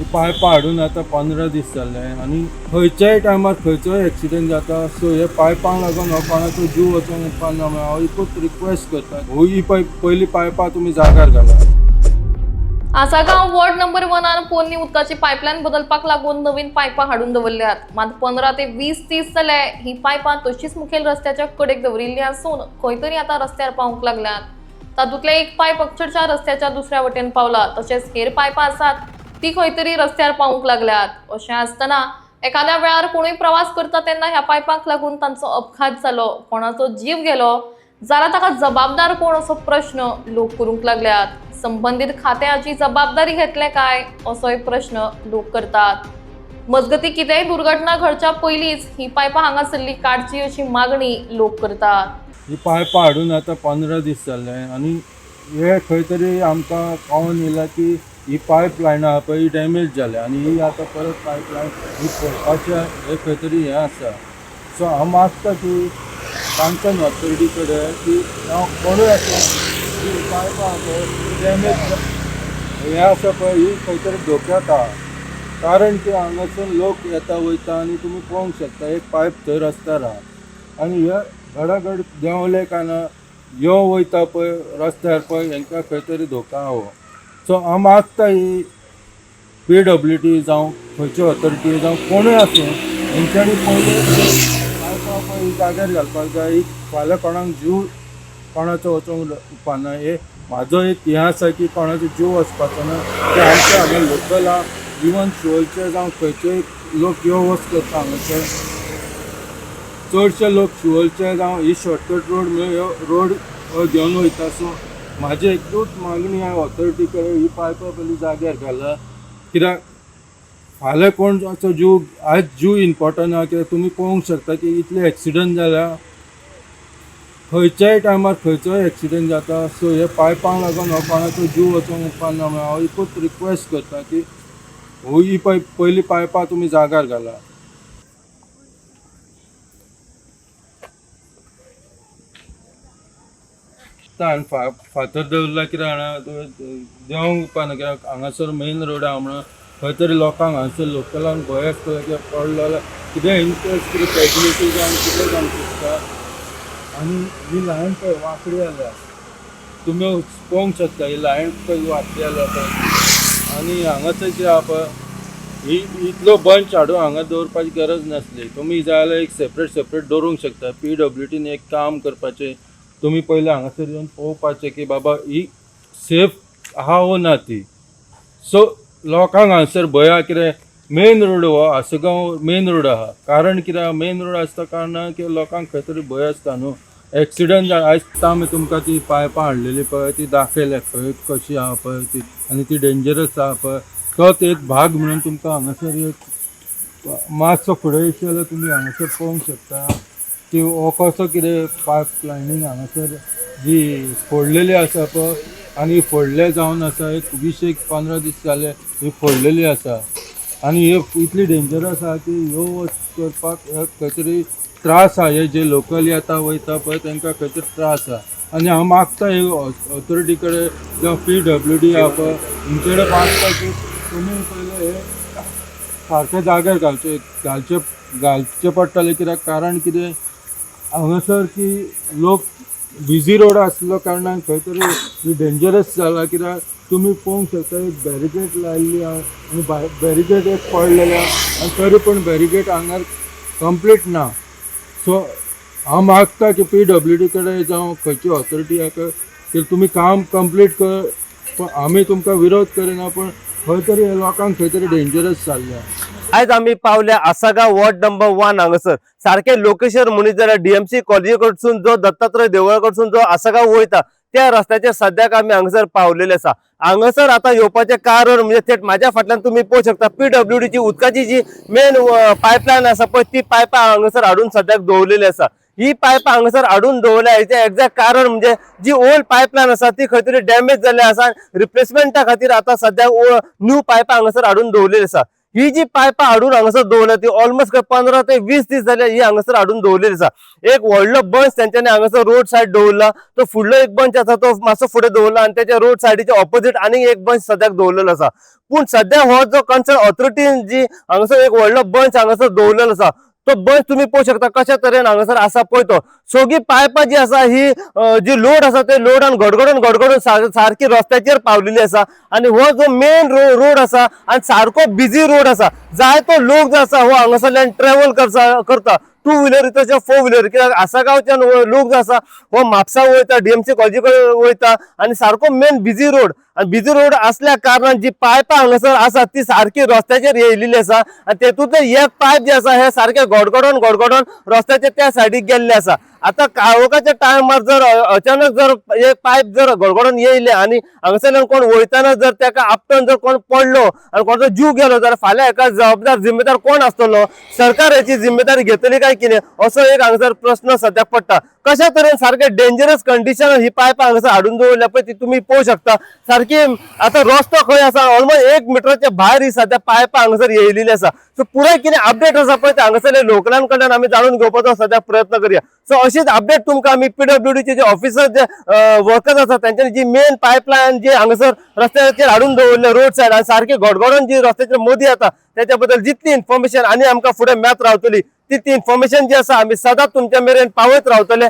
ही पायपां हाडून आतां 15 दीस जाले आनी खंयच्याय टायमार खंयचोय एक्सिडेंट जाता. सो हे पायपांक लागून हो कोणाचो जीव वचोंक उपकारना. हांव एकूच रिक्वेस्ट करता, ही पयलीं पायपां तुमी जाग्यार घाला. आसागांव वॉर्ड नंबर 1 पोरणी उदकाची पायपलायन बदलपाक लागून नवीन पायपां हाडून दवरल्यात. मात 15 ते 20 दीस जाले ही पायपां तशीच मुखेल रस्त्याच्या कडेक दवरिल्ली आसून खंय तरी आतां रस्त्यार पावूंक लागल्यात. तातूंतले एक पायप अक्षरशः रस्त्याच्या दुसऱ्या वटेन पावला. तशेंच हेर पायपां आसात ती खंय तरी रस्त्यार पावूंक लागल्यात. अशें आसतना एखाद्या वेळार कोणूय प्रवास करता तेन्ना ह्या पायपांक लागून तांचो अपघात जालो, कोणाचो जीव गेलो जाल्यार ताका जबाबदार कोण असो प्रश्न लोक करूंक लागल्यात. संबंधित खात्याची जबाबदारी घेतले काय असोय प्रश्न लोक करतात. मजगती कितेंय दुर्घटना घडच्या पयलींच ही पायपां हांगासरली काडची अशी मागणी लोक करतात. ही पायपां हाडून आतां 15 दीस जाले आनी हे खंय तरी आमकां कळून येयला की ही पायपलायन आहा पळय ही डॅमेज जाल्या आनी ही आतां परत पायपलायन ही करपाचें हे खंय तरी हें आसा. सो हांव मागता की कांचन ऑथॉरिटी कडेन की हांव कोणूय आसा ही पायपां आहा पळय ही डॅमेज हें आसा पळय ही खंय तरी धोक्यात आहा. कारण की हांगासून लोक येता वयता आनी तुमी पळोवंक शकता एक पायप थंय रस्त्यार आहा आनी हे घडाघड देंवले काय ना यो वयता पळय रस्त्यार पळय हांकां खंय तरी धोका आहो. सो हांव मागता ही PWD जावं खंयची ऑथॉरिटी जावं कोणूय आसूं हेंच्यांनी पयलीं पायपां पळय ही जाग्यार घालपाक जाय. ही फाल्यां कोणाक जीव कोणाचो वचोंक उपकारना. हे म्हाजो एक हें आसा की कोणाचो जीव वचपाचो ना. ते आमचे हांगा लोकल आहा इवन शिवोलचे जावं खंयचेय लोक यो वच करता हांगासर. चडशे लोक शिवोलचे जावं ही शॉर्टकट रोड ह्यो रोड घेवन वयता. सो म्हाजी एकूच मागणी आहा ऑथॉरिटी कडेन ही पायपां पयलीं जाग्यार घाला. कित्याक फाल्यां कोणाचो जीव आयज जीव इम्पॉर्टंट आहा. कित्याक तुमी पळोवंक शकता की इतले एक्सिडंट जाल्या खंयच्याय टायमार खंयचोय एक्सिडंट जाता. सो हे पायपांक लागून हो कोणाचो जीव वचोंक उपकारना. हांव एकूच रिक्वेस्ट करता की ही पयलीं पायपां तुमी जाग्यार घाला. आनी फातर दवरला कित्याक जाणा देंवंक उपकारना. कित्याक हांगासर मेन रोड आहा म्हणून खंय तरी लोकांक हांगासर लोकलांक भंय आसता कित्याक पडलो जाल्यार कितें इनकेस कितें फॅसिलिटी जावन कितें जावंक शकता. आनी ही लायन पळय वांकडी जाल्या तुमी पळोवंक शकता ही लायन पळय वांकडी जाल्या पळय. आनी हांगासर कितें आहा पळय ही इतलो बंच हाडून हांगा दवरपाची गरज नासली. तुमी जाय जाल्यार एक सेपरेट दवरूंक शकता. PWDन एक काम करपाचें तुमी पयलीं हांगासर येवन पळोवपाचें की बाबा ही सेफ आहा वो ना ती. सो लोकांक हांगासर भंय आहा. कितें मेन रोड हो आसगांव मेन रोड आहा. कारण कित्याक मेन रोड आसता कारणान की लोकांक खंय तरी भंय आसता न्हू. एक्सिडंट आयज आमी तुमकां ती पायपां हाडलेली पळय ती दाखयल्यात पळय कशी आहा पळय ती आनी ती डेंजरस आहा पळय. तोच एक भाग म्हणून तुमकां हांगासर एक मातसो फुडें येयशी जाल्यार तुमी हांगासर पळोवंक शकता की हो कसो कितें पायप लायनींग हांगासर जी फोडलेली आसा पळय आनी फोडले जावन आसा एक 20-15 दीस जाले ही फोडलेली आसा. आनी हे इतली डेंजरस आहा की ह्यो वच करपाक खंय तरी त्रास आहा. हे जे लोकल येता वयता पळय तांकां खंय तरी त्रास आहा. आनी हांव मागता हे ऑथॉरिटी कडेन जावं PWD आहा पळय हेंचे कडेन मागता की तुमी पयले हे सारके जाग्यार घालचे पडटले. कित्याक कारण कितें हांगासर की लोक बिजी रोड आसलो कारणान खंय तरी ही डेंजरस जाला. कित्याक तुमी पळोवंक शकता एक बॅरिकेड लायिल्ली आहा आनी बॅरिकेड एक पडलेले आहा आनी तरी पूण बॅरिकेड हांगार कंप्लीट ना. सो हांव मागता की PWD कडेन जावं खंयची ऑथॉरिटी आहा की तुमी काम कंप्लीट कर. पण आमी तुमकां विरोध करिना पण खंय तरी लोकांक खंय तरी डेंजरस जाल्ल्या. आज आम्ही पावल्या आसागांव वॉर्ड नंबर 1 हांगासर सारखे लोकेशन म्हणत जाल्यार DMC कॉलेजी कडसून जो दत्तात्रय देवळा कडसून जो आसागांव वयता त्या रस्त्याचे सद्याक आम्ही हांगासर पावलेले आसा. हांगासर आता येवपाचे कारण म्हणजे थेट माझ्या फाटल्यान तुम्ही पळोवंक शकता PWD ची उदकाची जी मेन पायपलायन आसा पळय ती पायपां हांगासर हाडून सद्याक दवरलेली आसा. ही पायप हांगासर हाडून दवरल्या हेचे एक्झॅक्ट कारण म्हणजे जी ओल्ड पायपलायन आसा ती खंय तरी डॅमेज जाल्ली आसा. रिप्लेसमेंटा खातीर आता सद्याक न्यू पायपां हांगासर हाडून दवरलेली आसा. ही जी पायपा हाडून हांगासर दवरल्या ती ऑलमोस्ट 15 ते 20 दीस जाले ही हांगासर हाडून दवरलेली आसा. एक व्हडलो बंच तेंच्यांनी हांगासर रोड सायड दवरला. तो फुडलो एक बंच आसा तो मातसो फुडें दवरला आनी त्याच्या रोड सायडीच्या ऑपोजिट आनी एक बंच सद्याक दवरलेलो आसा. पूण सध्या हो जो कन्सर्न ऑथॉरिटीन जी हांगासर एक व्हडलो बंच हांगासर दवरलेलो आसा तो बंच तुम्ही पळोवंक शकता कशा तरेन हांगासर आसा पळय तो. सगळी पायपां जी आसा ही जी लोड आसा ते लोडान गडगडून सारखी रस्त्याचेर पावलेली आसा. आणि हो जो मेन रोड आसा आणि सारको बिझी रोड आसा. जायतो लोक जो आसा हो हांगासरल्यान ट्रॅव्हल करता टू व्हिलर तशें फोर व्हिलर. कित्याक आसागांवच्यान लोक जो आसा हो म्हापसा वयता डीएमसी कॉलेजी कडेन वयता आणि सारको मेन बिझी रोड. आणि बिझी रोड असल्या कारणान जी पायपां हांगासर आसा ती सारखी रस्त्याचेर येयलेली आसा. आणि तेतूंतले एक पायप जे आसा हे सारखे गडगडोन रस्त्याच्या त्या सायडीक गेल्ले आसा. आता काळोखाच्या टायमार जर अचानक जर एक पायप जर गडगडोन येयले आणि हांगासरल्यान कोण वयताना जर त्याका आपटून जर कोण पडलो आणि कोणाचो जीव गेलो जाल्यार फाल्यां हेका जबाबदार जिम्मेदार कोण आसतलो. सरकार याची जिम्मेदारी घेतली काय कितें असो एक हांगासर प्रश्न सद्याक पडटा. कशा तरेन सारखे डेंजरस कंडिशन ही पायपां हांगासर हाडून दवरल्या पळय ती तुम्ही पळोवंक शकता. सारखी आता रस्तो खंय आसा ऑलमोस्ट 1 मिटराच्या भायर ही सध्या पायपां हांगासर येयलेली आसा. सो पुराय कितें अपडेट आसा पळय ते हांगासरल्या लोकलां कडल्यान आमी जाणून घेवपाचो सद्याक प्रयत्न करूया. सो अशीच अपडेट तुमकां आमी पीडब्ल्यूडीचे जे ऑफिसर जे वर्कर्स आसा त्यांच्यानी जी मेन पायपलायन जी हांगासर रस्त्याचेर हाडून दवरले रोड सायड आणि सारखी गडगडोन जी रस्त्याचेर मदीं येता त्याच्या बद्दल जितली इन्फॉर्मेशन आनी आमकां फुडें मेळत रावतली ती इन्फॉर्मेशन जी आसा आमी सदांच तुमच्या मेरेन पावयत रावतले.